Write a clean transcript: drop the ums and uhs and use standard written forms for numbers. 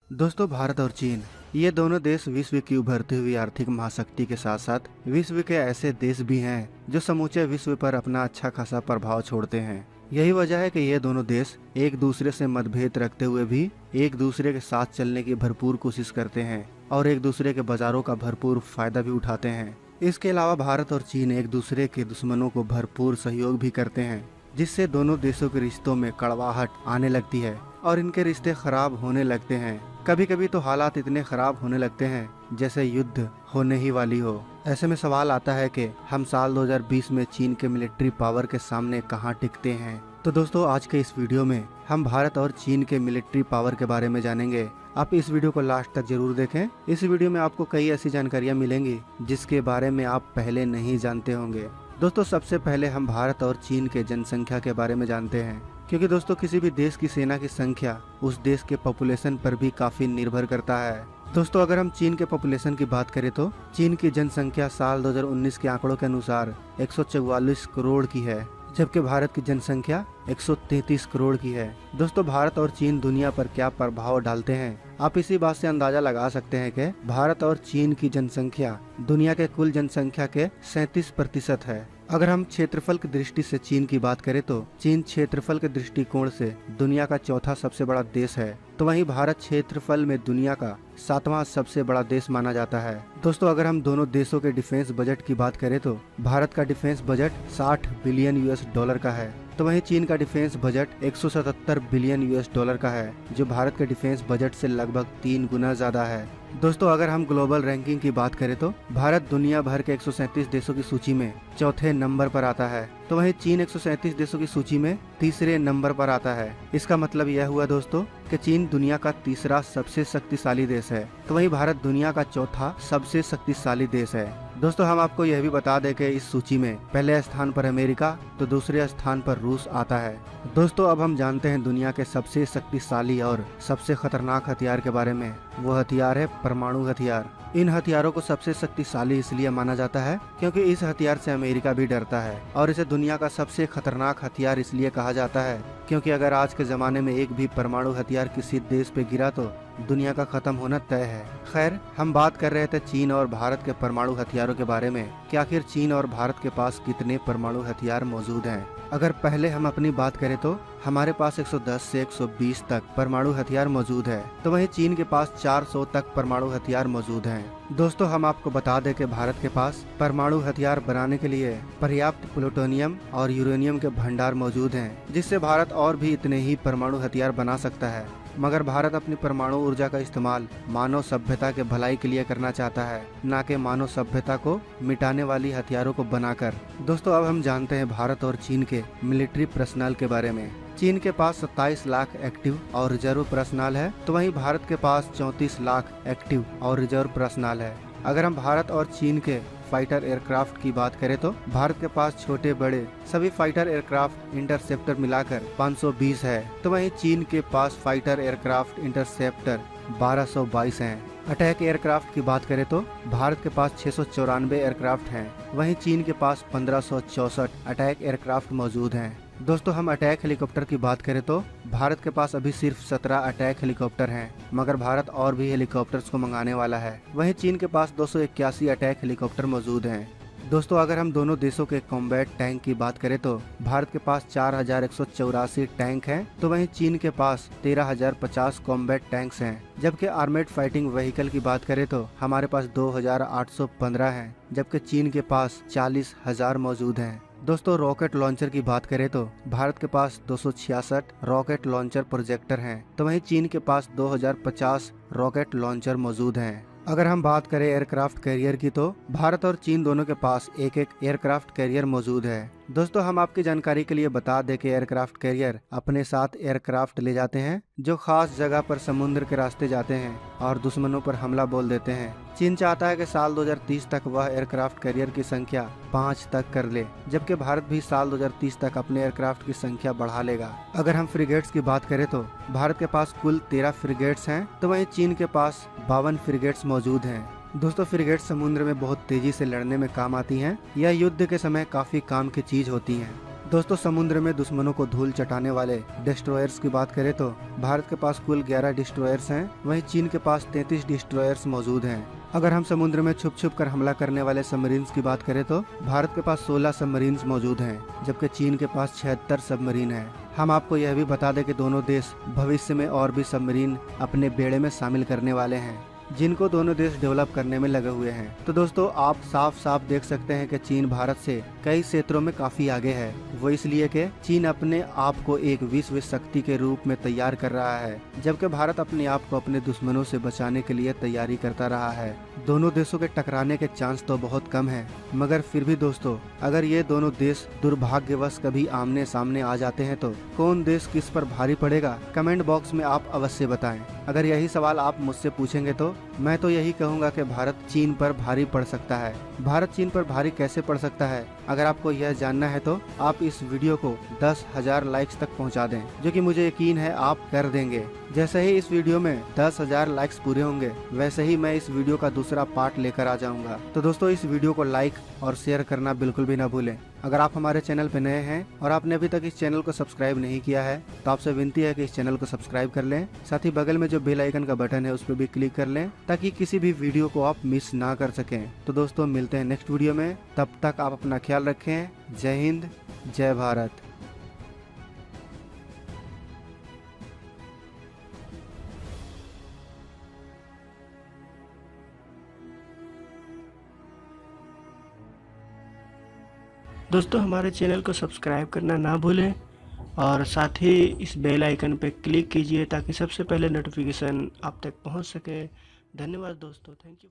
दोस्तों, भारत और चीन ये दोनों देश विश्व की उभरती हुई आर्थिक महाशक्ति के साथ साथ विश्व के ऐसे देश भी हैं जो समूचे विश्व पर अपना अच्छा खासा प्रभाव छोड़ते हैं। यही वजह है कि ये दोनों देश एक दूसरे से मतभेद रखते हुए भी एक दूसरे के साथ चलने की भरपूर कोशिश करते हैं और एक दूसरे के बाजारों का भरपूर फायदा भी उठाते हैं। इसके अलावा भारत और चीन एक दूसरे के दुश्मनों को भरपूर सहयोग भी करते हैं, जिससे दोनों देशों के रिश्तों में कड़वाहट आने लगती है और इनके रिश्ते खराब होने लगते हैं। कभी कभी तो हालात इतने खराब होने लगते हैं जैसे युद्ध होने ही वाली हो। ऐसे में सवाल आता है कि हम साल 2020 में चीन के मिलिट्री पावर के सामने कहां टिकते हैं। तो दोस्तों, आज के इस वीडियो में हम भारत और चीन के मिलिट्री पावर के बारे में जानेंगे। आप इस वीडियो को लास्ट तक जरूर देखें। इस वीडियो में आपको कई ऐसी जानकारियां मिलेंगी जिसके बारे में आप पहले नहीं जानते होंगे। दोस्तों, सबसे पहले हम भारत और चीन के जनसंख्या के बारे में जानते हैं, क्योंकि दोस्तों किसी भी देश की सेना की संख्या उस देश के पॉपुलेशन पर भी काफी निर्भर करता है। दोस्तों, अगर हम चीन के पॉपुलेशन की बात करें तो चीन की जनसंख्या साल 2019 के आंकड़ों के अनुसार 144 करोड़ की है, जबकि भारत की जनसंख्या 133 करोड़ की है। दोस्तों, भारत और चीन दुनिया पर क्या प्रभाव डालते हैं, आप इसी बात से अंदाजा लगा सकते हैं कि भारत और चीन की जनसंख्या दुनिया के कुल जनसंख्या के 37% है। अगर हम क्षेत्रफल की दृष्टि से चीन की बात करें तो चीन क्षेत्रफल के दृष्टिकोण से दुनिया का चौथा सबसे बड़ा देश है, तो वहीं भारत क्षेत्रफल में दुनिया का 7वां सबसे बड़ा देश माना जाता है। दोस्तों, अगर हम दोनों देशों के डिफेंस बजट की बात करें तो भारत का defence budget 60 billion US dollar का है, तो वहीं चीन का defence budget 177 billion US dollar का है, जो भारत के डिफेंस बजट से लगभग 3 गुना ज्यादा है। दोस्तों, अगर हम ग्लोबल रैंकिंग की बात करें तो भारत दुनिया भर के 137 देशों की सूची में चौथे नंबर पर आता है, तो वहीं चीन 137 देशों की सूची में तीसरे नंबर पर आता है। इसका मतलब यह हुआ दोस्तों कि चीन दुनिया का तीसरा सबसे शक्तिशाली देश है, तो वहीं भारत दुनिया का चौथा सबसे शक्तिशाली देश है। दोस्तों, हम आपको यह भी बता दें कि इस सूची में पहले स्थान पर अमेरिका तो दूसरे स्थान पर रूस आता है। दोस्तों, अब हम जानते हैं दुनिया के सबसे शक्तिशाली और सबसे खतरनाक हथियार के बारे में। वो हथियार है परमाणु हथियार। इन हथियारों को सबसे शक्तिशाली इसलिए माना जाता है क्योंकि इस हथियार से अमेरिका भी डरता है, और इसे दुनिया का सबसे खतरनाक हथियार इसलिए कहा जाता है क्योंकि अगर आज के जमाने में एक भी परमाणु हथियार किसी देश पे गिरा तो दुनिया का खत्म होना तय है। खैर, हम बात कर रहे थे चीन और भारत के परमाणु हथियारों के बारे में कि आखिर चीन और भारत के पास कितने परमाणु हथियार मौजूद हैं। अगर पहले हम अपनी बात करें तो हमारे पास 110 से 120 तक परमाणु हथियार मौजूद है, तो वहीं चीन के पास 400 तक परमाणु हथियार मौजूद हैं। दोस्तों, हम आपको बता दें कि भारत के पास परमाणु हथियार बनाने के लिए पर्याप्त प्लूटोनियम और यूरेनियम के भंडार मौजूद हैं, जिससे भारत और भी इतने ही परमाणु हथियार बना सकता है। मगर भारत अपनी परमाणु ऊर्जा का इस्तेमाल मानव सभ्यता के भलाई के लिए करना चाहता है, न कि मानव सभ्यता को मिटाने वाली हथियारों को बनाकर। दोस्तों, अब हम जानते हैं भारत और चीन के मिलिट्री पर्सनल के बारे में। चीन के पास 27 लाख एक्टिव और रिजर्व पर्सनल है, तो वहीं भारत के पास 34 लाख एक्टिव और रिजर्व पर्सनल है। अगर हम भारत और चीन के फाइटर एयरक्राफ्ट की बात करें तो भारत के पास छोटे बड़े सभी फाइटर एयरक्राफ्ट इंटरसेप्टर मिलाकर 520 है, तो वहीं चीन के पास फाइटर एयरक्राफ्ट इंटरसेप्टर 1222 हैं। अटैक एयरक्राफ्ट की बात करें तो भारत के पास 694 एयरक्राफ्ट हैं, वहीं चीन के पास 1564 अटैक एयरक्राफ्ट मौजूद हैं। दोस्तों, हम अटैक हेलीकॉप्टर की बात करें तो भारत के पास अभी सिर्फ 17 अटैक हेलीकॉप्टर हैं, मगर भारत और भी हेलीकॉप्टर्स को मंगाने वाला है। वहीं चीन के पास 281 अटैक हेलीकॉप्टर मौजूद हैं। दोस्तों, अगर हम दोनों देशों के कॉम्बैट टैंक की बात करें तो भारत के पास 4184 टैंक हैं, तो वहीं चीन के पास 13050 कॉम्बैट टैंक्स हैं। जबकि आर्मेड फाइटिंग व्हीकल की बात करें तो हमारे पास 2815 हैं, जबकि चीन के पास 40,000 मौजूद हैं। दोस्तों, रॉकेट लॉन्चर की बात करें तो भारत के पास 266 रॉकेट लॉन्चर प्रोजेक्टर हैं, तो वहीं चीन के पास 2050 रॉकेट लॉन्चर मौजूद हैं। अगर हम बात करें एयरक्राफ्ट कैरियर की तो भारत और चीन दोनों के पास एक एक एयरक्राफ्ट कैरियर मौजूद है। दोस्तों, हम आपकी जानकारी के लिए बता दें कि एयरक्राफ्ट कैरियर अपने साथ एयरक्राफ्ट ले जाते हैं जो खास जगह पर समुद्र के रास्ते जाते हैं और दुश्मनों पर हमला बोल देते हैं। चीन चाहता है कि साल 2030 तक वह एयरक्राफ्ट कैरियर की संख्या 5 तक कर ले, जबकि भारत भी साल 2030 तक अपने एयरक्राफ्ट की संख्या बढ़ा लेगा। अगर हम फ्रिगेट्स की बात करें तो भारत के पास कुल 13 फ्रिगेट्स हैं, तो वहीं चीन के पास 52 फ्रिगेट्स मौजूद हैं। दोस्तों, फ्रिगेट समुद्र में बहुत तेजी से लड़ने में काम आती हैं। यह युद्ध के समय काफी काम की चीज होती हैं। दोस्तों समुद्र में दुश्मनों को धूल चटाने वाले डिस्ट्रॉयर्स की बात करें तो भारत के पास कुल 11 डिस्ट्रॉयर्स हैं, वहीं चीन के पास 33 डिस्ट्रॉयर्स मौजूद हैं। अगर हम समुद्र में छुप छुप कर हमला करने वाले सबमरीन्स की बात करें तो भारत के पास 16 सबमरीन्स मौजूद हैं, जबकि चीन के पास 76 सबमरीन हैं। हम आपको यह भी बता दें कि दोनों देश भविष्य में और भी सबमरीन अपने बेड़े में शामिल करने वाले हैं, जिनको दोनों देश डेवलप करने में लगे हुए हैं। तो दोस्तों आप साफ साफ देख सकते हैं कि चीन भारत से कई क्षेत्रों में काफी आगे है। वो इसलिए कि चीन अपने आप को एक विश्व शक्ति के रूप में तैयार कर रहा है, जबकि भारत अपने आप को अपने दुश्मनों से बचाने के लिए तैयारी करता रहा है। दोनों देशों के टकराने के चांस तो बहुत कम है, मगर फिर भी दोस्तों अगर ये दोनों देश दुर्भाग्यवश कभी आमने सामने आ जाते हैं तो कौन देश किस पर भारी पड़ेगा, कमेंट बॉक्स में आप अवश्य बताएं। अगर यही सवाल आप मुझसे पूछेंगे तो मैं तो यही कहूँगा कि भारत चीन पर भारी पड़ सकता है। भारत चीन पर भारी कैसे पड़ सकता है, अगर आपको यह जानना है तो आप इस वीडियो को 10,000 लाइक्स तक पहुंचा दें, जो कि मुझे यकीन है आप कर देंगे। जैसे ही इस वीडियो में 10,000 लाइक्स पूरे होंगे वैसे ही मैं इस वीडियो का दूसरा पार्ट लेकर आ जाऊंगा। तो दोस्तों इस वीडियो को लाइक और शेयर करना बिल्कुल भी ना भूलें। अगर आप हमारे चैनल पर नए हैं और आपने अभी तक इस चैनल को सब्सक्राइब नहीं किया है तो आपसे विनती है कि इस चैनल को सब्सक्राइब कर लें, साथ ही बगल में जो बेल आइकन का बटन है उस पर भी क्लिक कर लें ताकि किसी भी वीडियो को आप मिस ना कर सकें। तो दोस्तों मिलते हैं नेक्स्ट वीडियो में, तब तक आप अपना ख्याल रखें। जय हिंद, जय भारत। दोस्तों हमारे चैनल को सब्सक्राइब करना ना भूलें और साथ ही इस बेल आइकन पर क्लिक कीजिए ताकि सबसे पहले नोटिफिकेशन आप तक पहुंच सके। धन्यवाद दोस्तों, थैंक यू।